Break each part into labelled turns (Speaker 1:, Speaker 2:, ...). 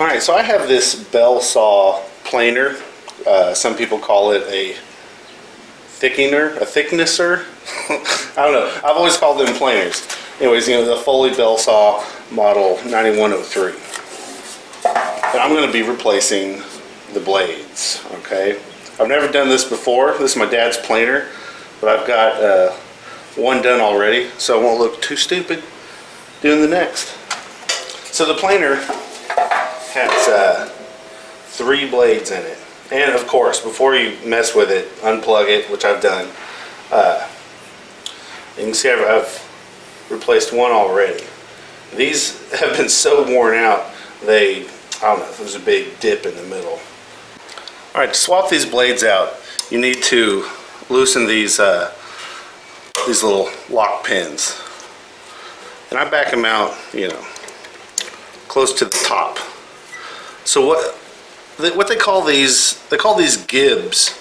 Speaker 1: Alright, so I have this Belsaw planer. Some people call it a thickener, a thicknesser. I don't know. I've always called them planers. Anyways, you know, the Foley Belsaw model 9103. And I'm going to be replacing the blades, okay? I've never done this before. This is my dad's planer, but I've got one done already, so I won't look too stupid doing the next. So the planer has 3 blades in it. And of course, before you mess with it, unplug it, which I've done. You can see I've replaced one already. These have been so worn out, I don't know, there's a big dip in the middle. Alright, to swap these blades out, you need to loosen these little lock pins. And I back them out, you know, close to the top. So what they call these gibs,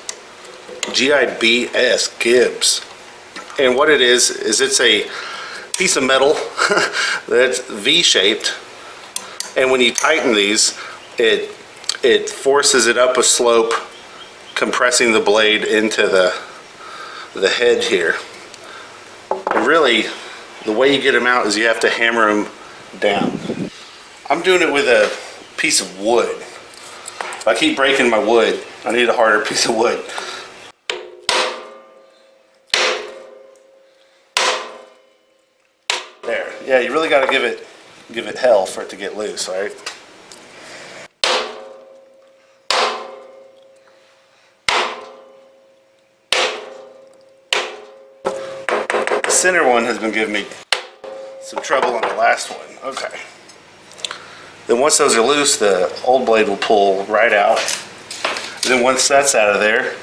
Speaker 1: G-I-B-S, gibs. And what it is it's a piece of metal that's V-shaped, and when you tighten these, it forces it up a slope, compressing the blade into the head here. And really, the way you get them out is you have to hammer them down. I'm doing it with a piece of wood. If I keep breaking my wood, I need a harder piece of wood. There. Yeah, you really got to give it hell for it to get loose, right? The center one has been giving me some trouble on the last one. Okay. Then once those are loose, the old blade will pull right out. And then once that's out of there,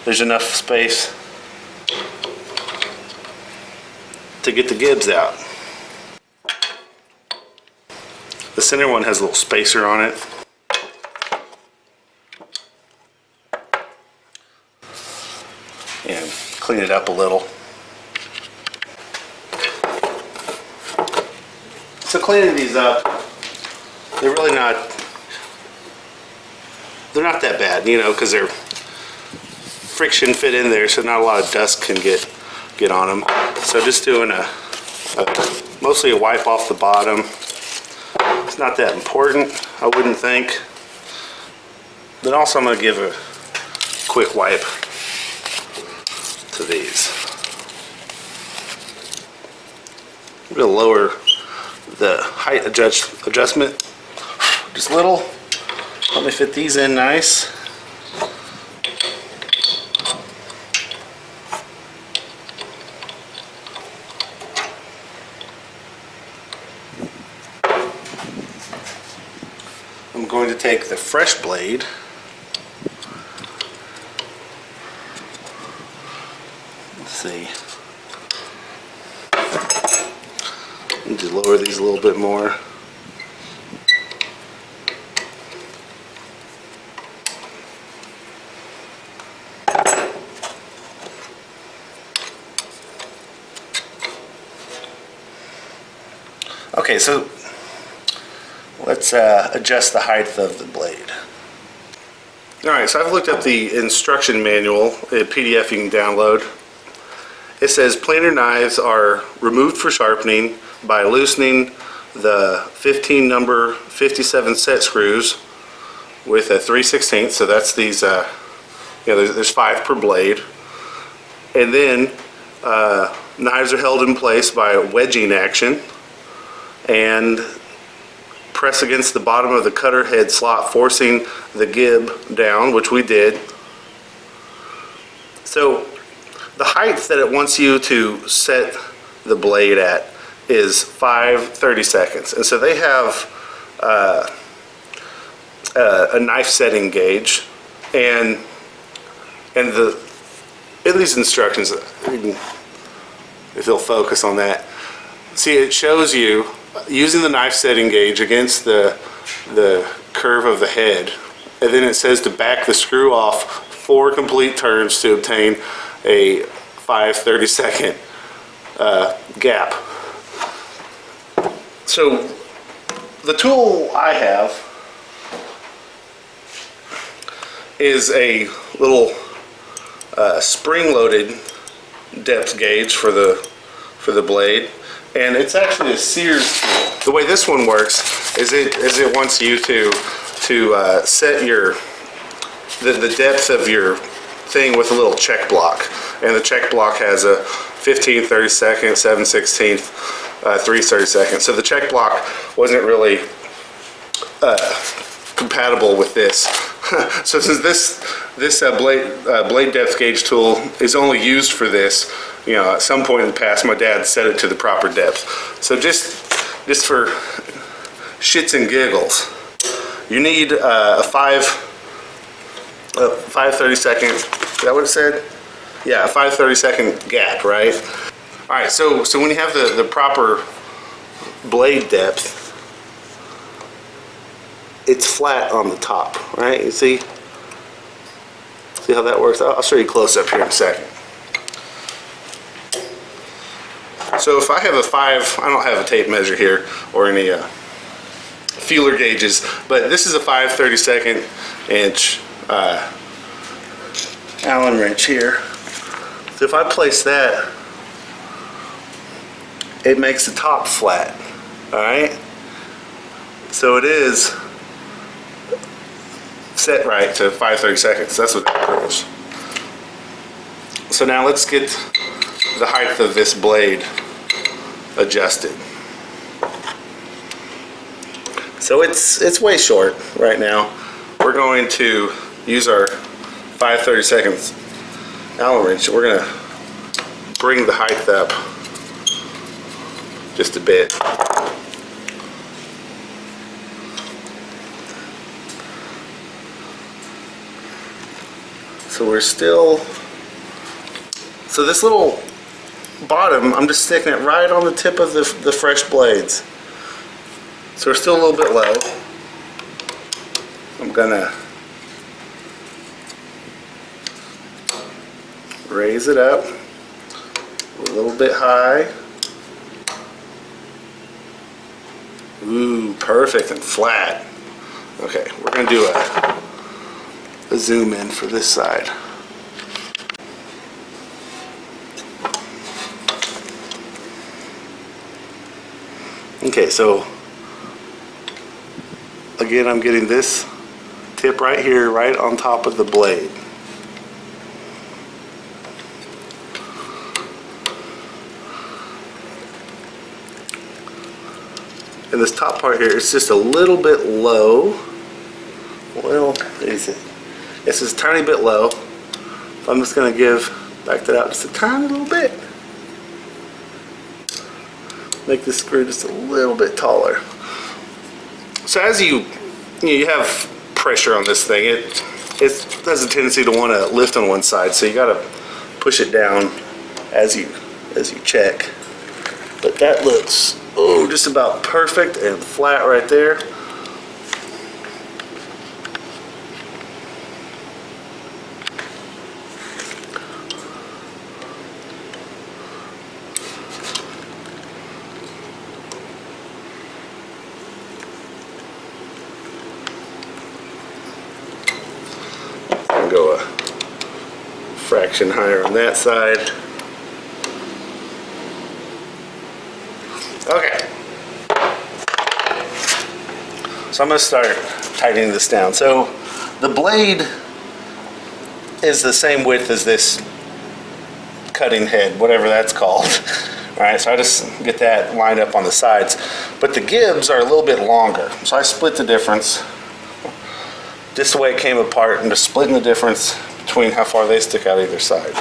Speaker 1: there's enough space to get the gibs out. The center one has a little spacer on it. And clean it up a little. So cleaning these up, they're really not that bad, you know, because they're friction fit in there, so not a lot of dust can get on them. So just doing mostly a wipe off the bottom. It's not that important, I wouldn't think. Then also I'm going to give a quick wipe to these. I'm going to lower the height adjustment just a little. Let me fit these in nice. I'm going to take the fresh blade let's see. Need to lower these a little bit more. Okay, so let's adjust the height of the blade. Alright, so I've looked up the instruction manual, a PDF you can download. It says planer knives are removed for sharpening by loosening the 15 number 57 set screws with a 3/16, so that's these, there's 5 per blade. And then knives are held in place by a wedging action and press against the bottom of the cutter head slot, forcing the gib down, which we did. So the height that it wants you to set the blade at is 5/30 seconds. And so they have a knife setting gauge, and in these instructions, if you'll focus on that, see, it shows you using the knife setting gauge against the curve of the head, and then it says to back the screw off 4 complete turns to obtain a 5/30 second gap. So the tool I have is a little spring-loaded depth gauge for the blade, and it's actually a Sears tool. The way this one works is it wants you to set the depth of your thing with a little check block, and the check block has a 15 32nd, 7/16, 3 32nd. So the check block wasn't really compatible with this. So since this blade depth gauge tool is only used for this, you know, at some point in the past my dad set it to the proper depth. So just for shits and giggles, you need a 5/32nd. Is that what it said? Yeah, a 5/32nd gap, right? All right. So when you have the proper blade depth, it's flat on the top, right? You see how that works? I'll show you close up here in a second. So if I have a 5, I don't have a tape measure here or any feeler gauges, but this is a 5/32nd inch Allen wrench here. So if I place that, it makes the top flat, all right? So it is set right to 5/32. That's what that proves. So now let's get the height of this blade adjusted. So it's way short right now. We're going to use our 5/32 Allen wrench. We're going to bring the height up just a bit. So we're still, so this little bottom, I'm just sticking it right on the tip of the fresh blades. So we're still a little bit low. I'm gonna raise it up a little bit high. Ooh, perfect and flat. Okay, we're gonna do a zoom in for this side. Okay, so again, I'm getting this tip right here, right on top of the blade. And this top part here is just a little bit low. Well, is it? It's just a tiny bit low. So I'm just going to back that out just a tiny little bit. Make this screw just a little bit taller. So as you have pressure on this thing, it has a tendency to want to lift on one side. So you got to push it down as you check. But that looks just about perfect and flat right there. Go a fraction higher on that side. Okay. So I'm going to start tightening this down. So the blade is the same width as this cutting head, whatever that's called. All right, so I just get that lined up on the sides. But the gibs are a little bit longer. So I split the difference. Just the way it came apart, and just splitting the difference between how far they stick out either side.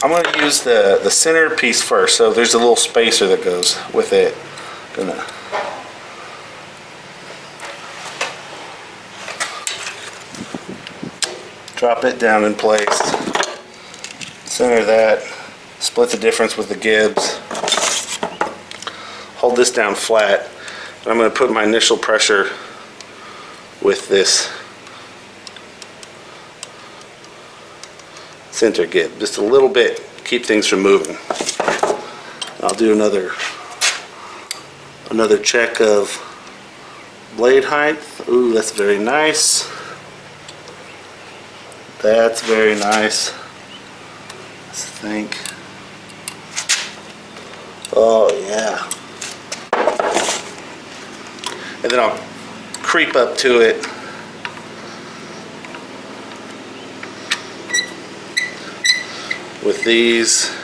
Speaker 1: I'm going to use the center piece first. So there's a little spacer that goes with it. Gonna drop it down in place. Center that. Split the difference with the gibs. Hold this down flat. And I'm going to put my initial pressure with this center gib, just a little bit, keep things from moving. I'll do another check of blade height. Ooh, that's very nice. That's very nice. Let's think. Oh yeah. And then I'll creep up to it. With these.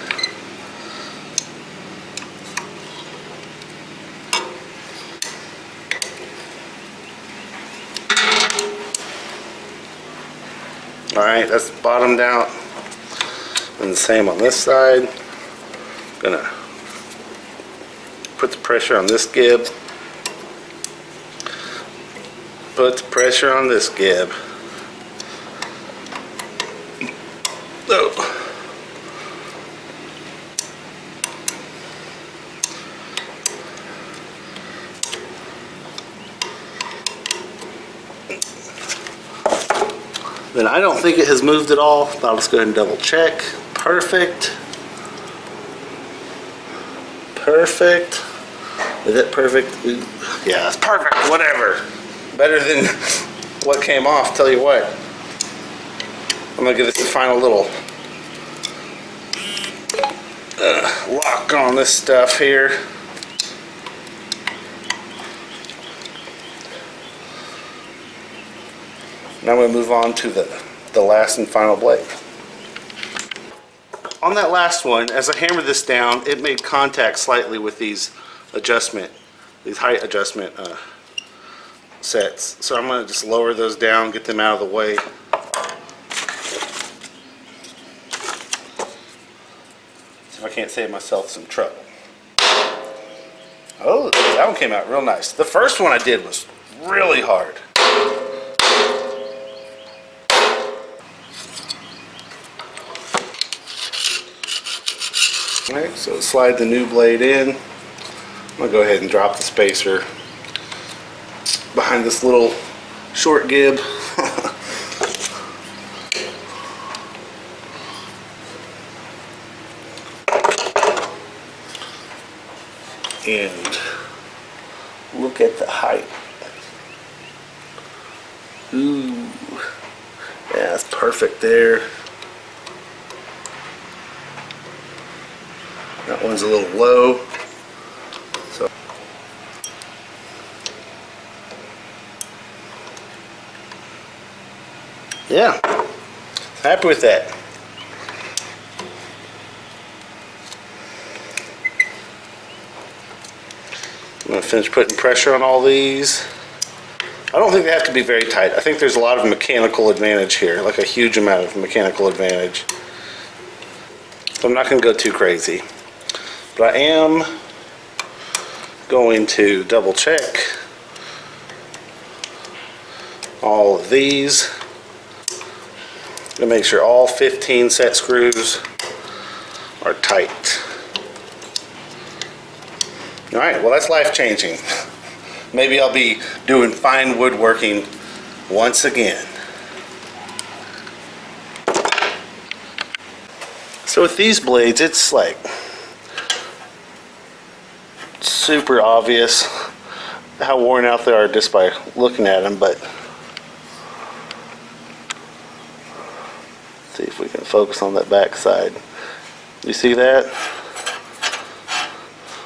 Speaker 1: Alright, that's bottomed out. And the same on this side. Gonna put the pressure on this gib. Put the pressure on this gib. Oh. Then I don't think it has moved at all. I'll just go ahead and double check. Perfect. Perfect. Is it perfect? Yeah, it's perfect. Whatever. Better than what came off, tell you what. I'm gonna give this a final little lock on this stuff here. Now I'm going to move on to the last and final blade. On that last one, as I hammered this down, it made contact slightly with these height adjustment sets. So I'm going to just lower those down, get them out of the way. See if I can't save myself some trouble. Oh, that one came out real nice. The first one I did was really hard. Alright, so slide the new blade in. I'm going to go ahead and drop the spacer behind this little short gib. And look at the height. Ooh, yeah, that's perfect there. That one's a little low. So yeah, happy with that. I'm going to finish putting pressure on all these. I don't think they have to be very tight. I think there's a lot of mechanical advantage here, like a huge amount of mechanical advantage. So I'm not going to go too crazy. But I am going to double check all of these to make sure all 15 set screws are tight. Alright, well that's life-changing. Maybe I'll be doing fine woodworking once again. So with these blades, it's like super obvious how worn out they are just by looking at them, but see if we can focus on that back side. You see that?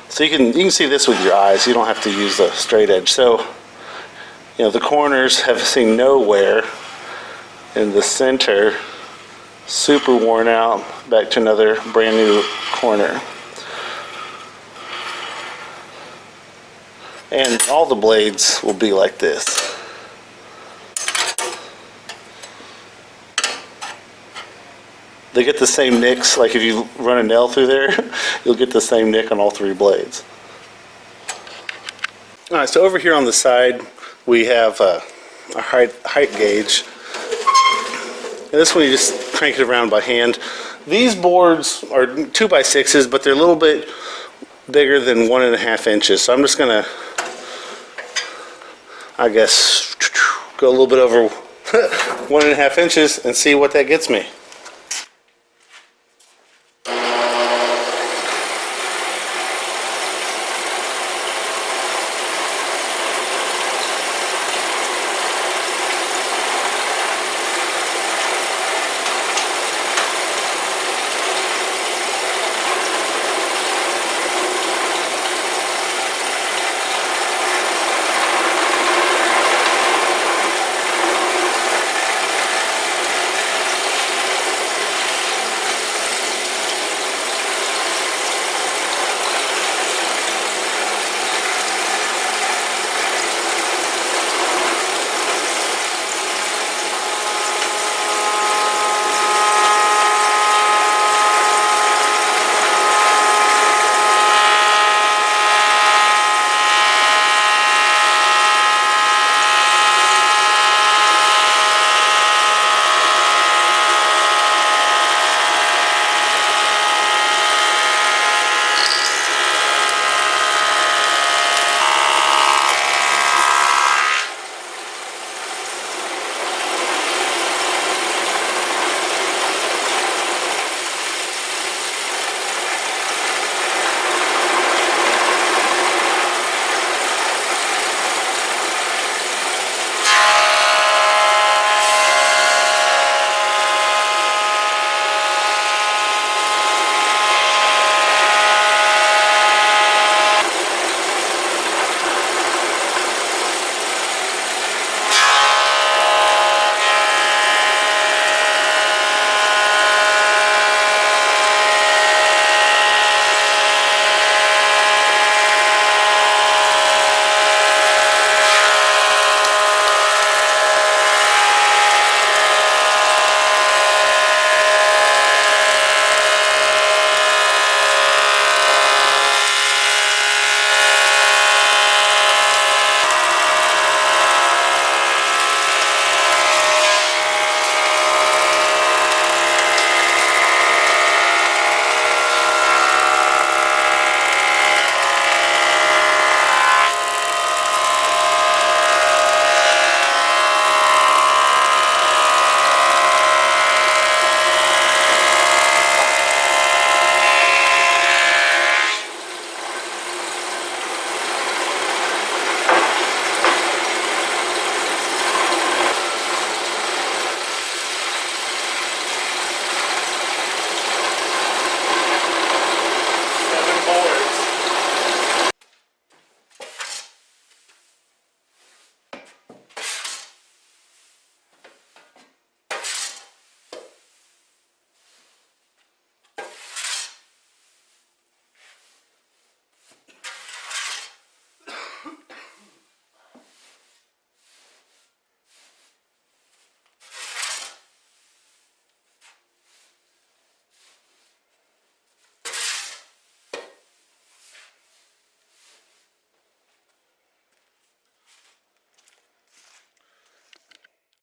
Speaker 1: So you can see this with your eyes. You don't have to use a straight edge. So, you know, the corners have seen no wear, and the center super worn out. Back to another brand new corner. And all the blades will be like this. They get the same nicks, like if you run a nail through there, you'll get the same nick on all three blades. Alright, so over here on the side, we have a height gauge. And this one you just crank it around by hand. These boards are 2x6s, but they're a little bit bigger than 1.5 inches. So I'm just gonna, I guess, go a little bit over 1.5 inches and see what that gets me.